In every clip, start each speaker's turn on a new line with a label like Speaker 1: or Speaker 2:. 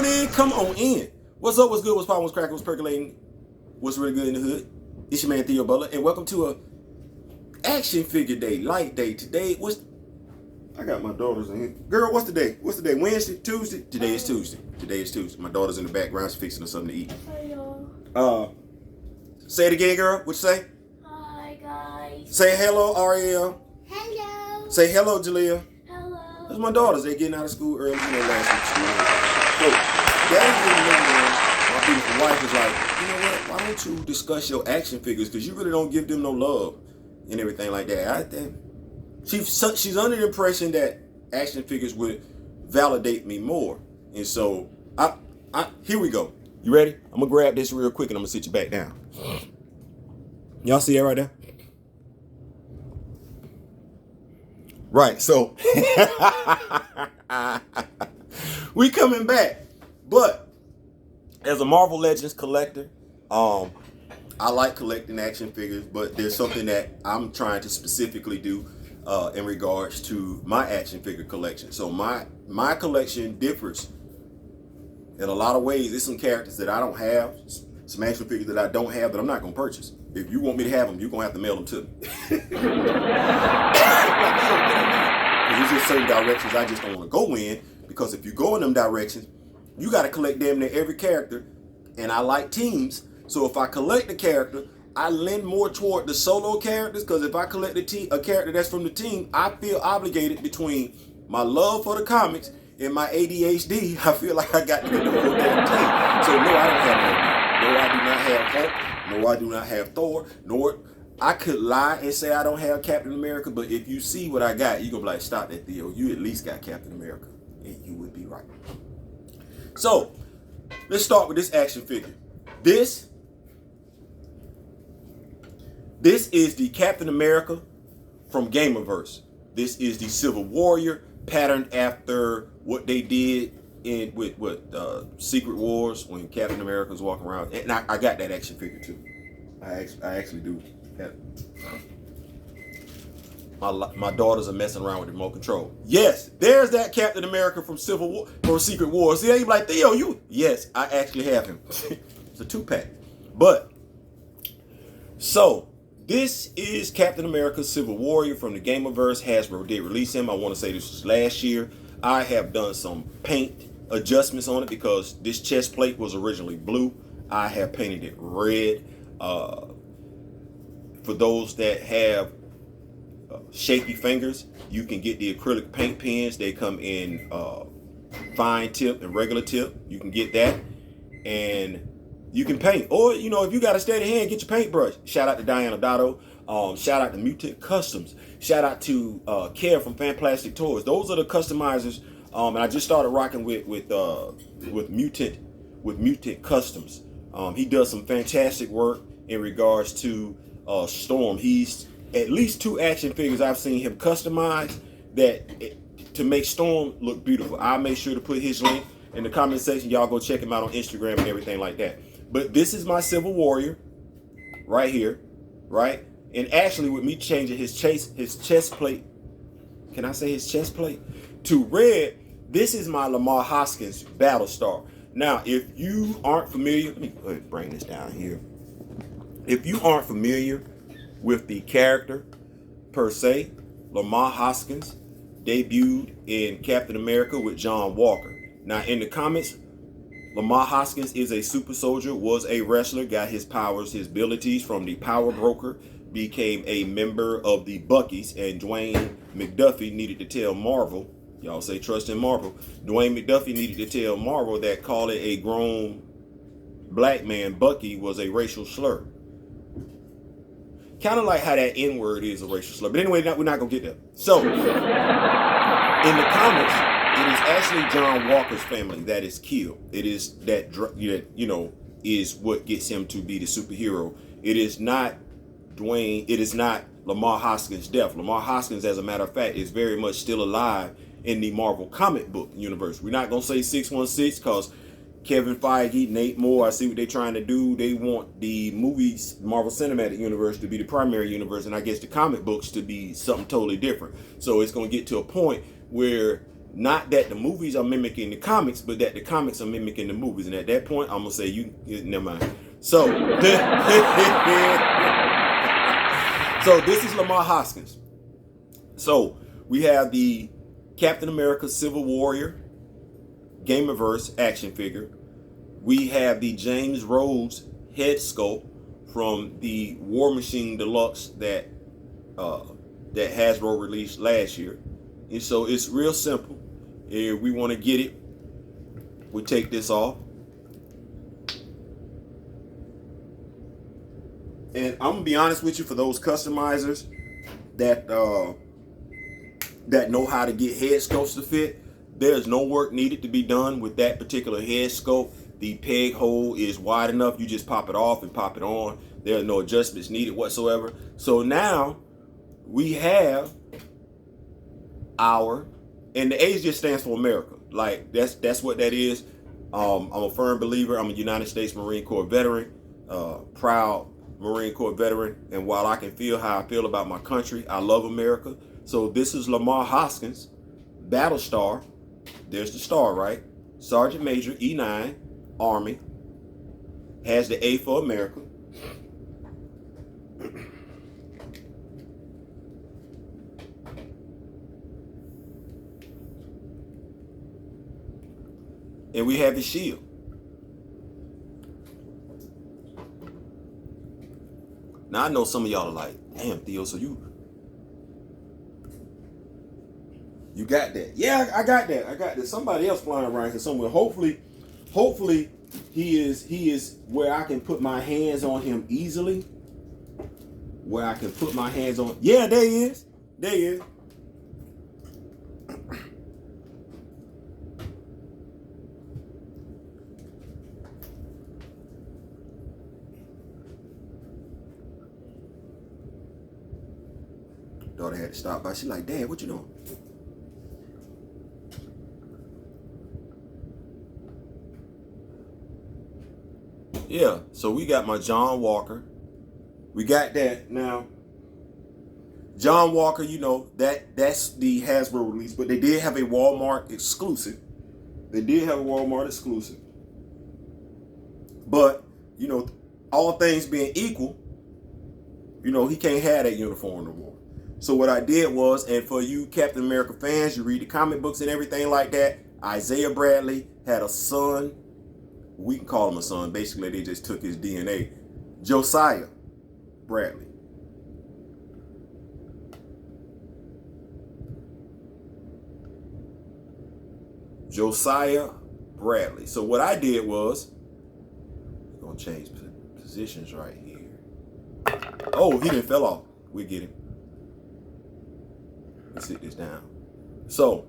Speaker 1: on in, come on in. What's up, what's good, what's poppin', what's crackin', what's percolating, what's really good in the hood? It's your man Theo Butler, and welcome to a action figure day, light day. Today, I got my daughters in here. Girl, what's the day? What's the day? Wednesday? Tuesday? Today is Tuesday. Today is Tuesday. My daughter's in the background, she's fixing us something to eat.
Speaker 2: Hi,
Speaker 1: Say it again, girl. What you say?
Speaker 2: Hi, guys.
Speaker 1: Say hello, Ariel.
Speaker 2: Hello.
Speaker 1: Say hello, Jalea.
Speaker 2: Hello.
Speaker 1: That's my daughters. They're getting out of school early, last week. So, Daddy's in the living room. My beautiful wife is like, you know what? Why don't you discuss your action figures? Because you really don't give them no love and everything like that. She's under the impression that action figures would validate me more. And so, here we go. You ready? I'm going to grab this real quick and I'm going to sit you back down. Y'all see it right there? Right, so we coming back. But as a Marvel Legends collector, I like collecting action figures, but there's something that I'm trying to specifically do in regards to my action figure collection. So my collection differs in a lot of ways. There's some characters that I don't have, some action figures that I don't have that I'm not going to purchase. If you want me to have them, you're going to have to mail them to me. Because there's just certain directions I just don't want to go in, because if you go in them directions, you got to collect damn near every character, and I like teams. So if I collect a character, I lean more toward the solo characters, because if I collect a character that's from the team, I feel obligated between my love for the comics and my ADHD. I feel like I got to get the whole damn team. So no, I don't have that. No, I do not have Hulk. No, I do not have Thor. Nor I could lie and say I don't have Captain America, but if you see what I got, you're going to be like, stop that, Theo. You at least got Captain America. And you would be right. So, let's start with this action figure. This is the Captain America from Gamerverse. This is the Civil Warrior, patterned after what they did with Secret Wars, when Captain America was walking around. And I got that action figure too. I actually do. My daughters are messing around with the remote control. Yes, there's that Captain America from Secret Wars. See, they be like, Theo, you? Yes, I actually have him. It's a 2-pack. But so this is Captain America Civil Warrior from the Gamerverse. Hasbro did release him. I want to say this was last year. I have done some paint adjustments on it because this chest plate was originally blue. I have painted it red. For those that have shaky fingers, you can get the acrylic paint pens. They come in fine tip and regular tip. You can get that, and you can paint. Or, you know, if you got a steady hand, get your paintbrush. Shout out to Diana Dotto. Shout out to Mutant Customs. Shout out to Care from Fantastic Toys. Those are the customizers. And I just started rocking with Mutant Customs. He does some fantastic work in regards to Storm. He's at least 2 action figures I've seen him customize to make Storm look beautiful. I'll make sure to put his link in the comment section. Y'all go check him out on Instagram and everything like that. But this is my Civil Warrior right here, right? And actually, with me changing his chest plate, can I say his chest plate, to red, this is my Lamar Hoskins Battlestar. Now, if you aren't familiar, let me go ahead and bring this down here. If you aren't familiar with the character per se, Lamar Hoskins debuted in Captain America with John Walker. Now, in the comics, Lamar Hoskins is a super soldier, was a wrestler, got his powers, his abilities from the Power Broker, became a member of the Buckies, and Dwayne McDuffie needed to tell Marvel, y'all say trust in Marvel, Dwayne McDuffie needed to tell Marvel that calling a grown black man Bucky was a racial slur. Kind of like how that N-word is a racial slur. But anyway, we're not going to get there. So, in the comics, it is actually John Walker's family that is killed. It is that, is what gets him to be the superhero. It is not Lamar Hoskins' death. Lamar Hoskins, as a matter of fact, is very much still alive in the Marvel comic book universe. We're not going to say 616 because Kevin Feige, Nate Moore, I see what they're trying to do. They want the movies, Marvel Cinematic Universe, to be the primary universe, and I guess the comic books to be something totally different. So it's going to get to a point where Not that the movies are mimicking the comics, but that the comics are mimicking the movies. And at that point, I'm gonna say never mind. So, so this is Lamar Hoskins. So we have the Captain America Civil Warrior Gameverse action figure. We have the James Rhodes head sculpt from the War Machine Deluxe that Hasbro released last year. And so it's real simple. If we want to get it, we take this off. And I'm gonna be honest with you, for those customizers that know how to get head sculpts to fit, there's no work needed to be done with that particular head sculpt. The peg hole is wide enough. You just pop it off and pop it on. There are no adjustments needed whatsoever. So now we have our, and the A just stands for America. Like that's what that is. I'm a firm believer. I'm a United States Marine Corps veteran, proud Marine Corps veteran. And while I can feel how I feel about my country, I love America. So this is Lamar Hoskins, Battlestar. There's the star, right? Sergeant Major, E9, Army. Has the A for America. And we have his shield. Now I know some of y'all are like, damn, Theo, so you got that. Yeah, I got that. I got that. Somebody else flying around here somewhere. Hopefully he is where I can put my hands on him easily. Where I can put my hands on. Yeah, there he is. There he is. Daughter had to stop by. She like, Dad, what you doing? Yeah, so we got my John Walker. We got that. Now, John Walker, you know, that's the Hasbro release, but they did have a Walmart exclusive. But, you know, all things being equal, you know, he can't have that uniform no more. So what I did was, and for you Captain America fans, you read the comic books and everything like that, Isaiah Bradley had a son. We can call him a son. Basically, they just took his DNA. Josiah Bradley. Josiah Bradley. So what I did was, we're going to change positions right here. Oh, he didn't fell off. We get him. Let's sit this down. So,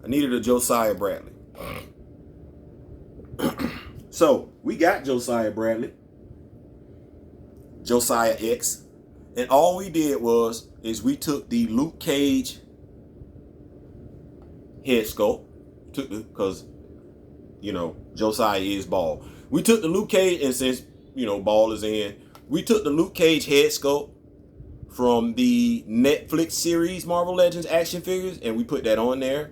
Speaker 1: I needed a Josiah Bradley. So, we got Josiah Bradley. Josiah X. And all we did is we took the Luke Cage head sculpt. Because, you know, Josiah is bald. We took the Luke Cage, and since, you know, ball is in, we took the Luke Cage head sculpt from the Netflix series Marvel Legends action figures, and we put that on there.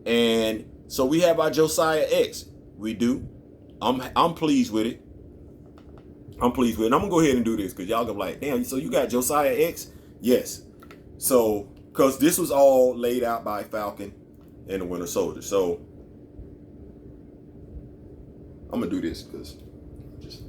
Speaker 1: And so we have our Josiah X. We do. I'm pleased with it. I'm pleased with it. And I'm gonna go ahead and do this because y'all gonna be like, damn, so you got Josiah X? Yes. So, because this was all laid out by Falcon and the Winter Soldier. So I'm gonna do this because just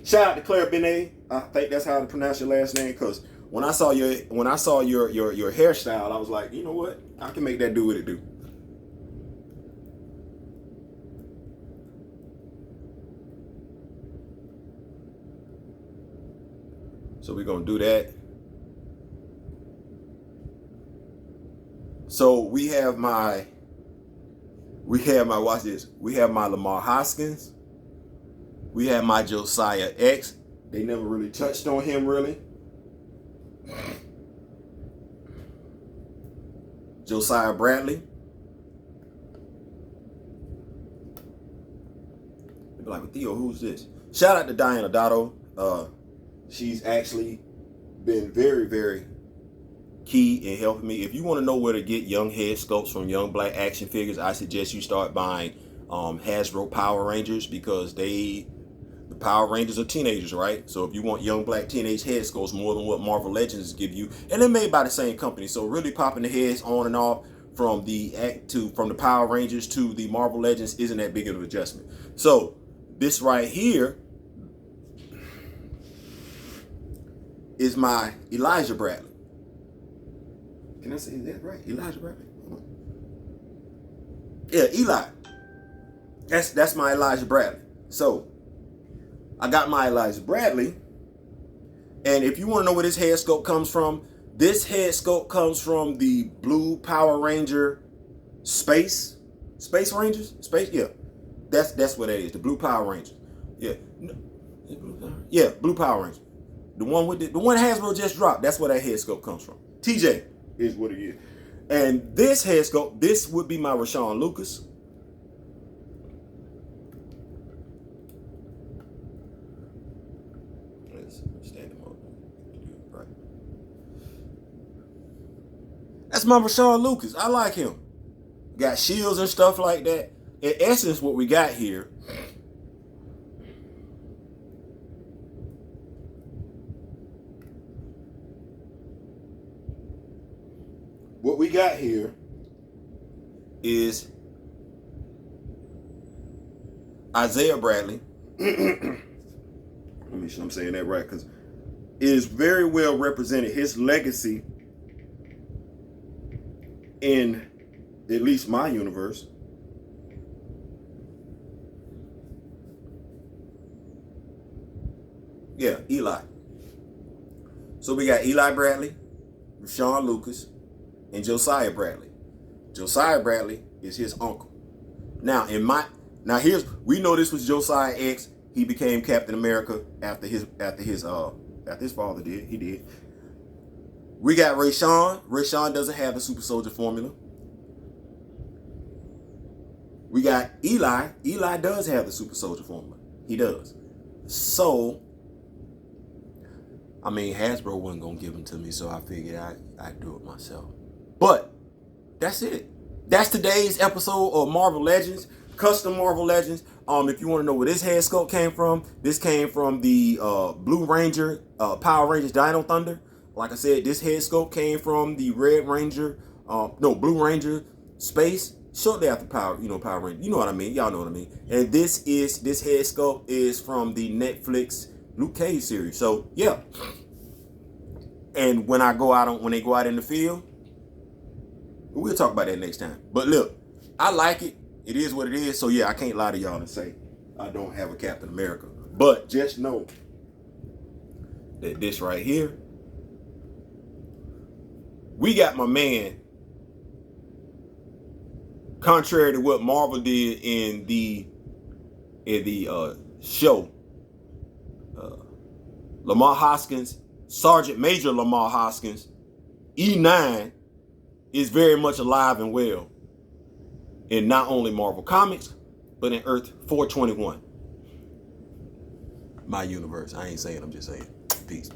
Speaker 1: shout out to Claire Benet. I think that's how to pronounce your last name. Because when I saw your hairstyle, I was like, you know what? I can make that do what it do. So we're gonna do that. So we have my watch this. We have my Lamar Hoskins. We have my Josiah X. They never really touched on him really. Josiah Bradley. They'd be like, well, Theo, who's this? Shout out to Diana Dotto. She's actually been very, very key in helping me. If you want to know where to get young head sculpts from young black action figures, I suggest you start buying Hasbro Power Rangers, because the Power Rangers are teenagers, right? So if you want young black teenage head sculpts more than what Marvel Legends give you, and they're made by the same company, so really popping the heads on and off from the Power Rangers to the Marvel Legends isn't that big of an adjustment. So this right here is my Elijah Bradley. Can I say that right? Elijah Bradley? Yeah, Eli. That's my Elijah Bradley. So I got my Elijah Bradley, and if you want to know where this head sculpt comes from, this head sculpt comes from the Blue Power Ranger Space Rangers. Yeah, that's what that is. The Blue Power Rangers. Yeah, Blue Power Rangers. The one Hasbro just dropped. That's where that head sculpt comes from. TJ is what it is. And this head sculpt, this would be my Rashawn Lucas. Let's stand him up. Right. That's my Rashawn Lucas. I like him. Got shields and stuff like that. In essence, what we got here is Isaiah Bradley. Let me make sure I'm saying that right, because it is very well represented. His legacy in at least my universe. Yeah, Eli. So we got Eli Bradley, Rashawn Lucas, and Josiah Bradley. Josiah Bradley is his uncle. Now we know this was Josiah X. He became Captain America after his father did. He did. We got Rashawn. Rashawn doesn't have the super soldier formula. We got Eli. Eli does have the super soldier formula. He does. So, I mean, Hasbro wasn't gonna give them to me, so I figured I'd do it myself. But that's it. That's today's episode of Marvel Legends, custom Marvel Legends. If you want to know where this head sculpt came from, this came from the Blue Ranger, Power Rangers Dino Thunder. Like I said, this head sculpt came from the Blue Ranger Space, shortly after Power Ranger. You know what I mean? Y'all know what I mean. And this head sculpt is from the Netflix Luke Cage series. So yeah. And when they go out in the field, we'll talk about that next time. But look, I like it. It is what it is. So yeah, I can't lie to y'all and say I don't have a Captain America. But just know that this right here, we got my man, contrary to what Marvel did in the show, Lamar Hoskins, Sergeant Major Lamar Hoskins, E9, is very much alive and well in not only Marvel Comics, but in Earth 421. My universe. I ain't saying, I'm just saying. Peace.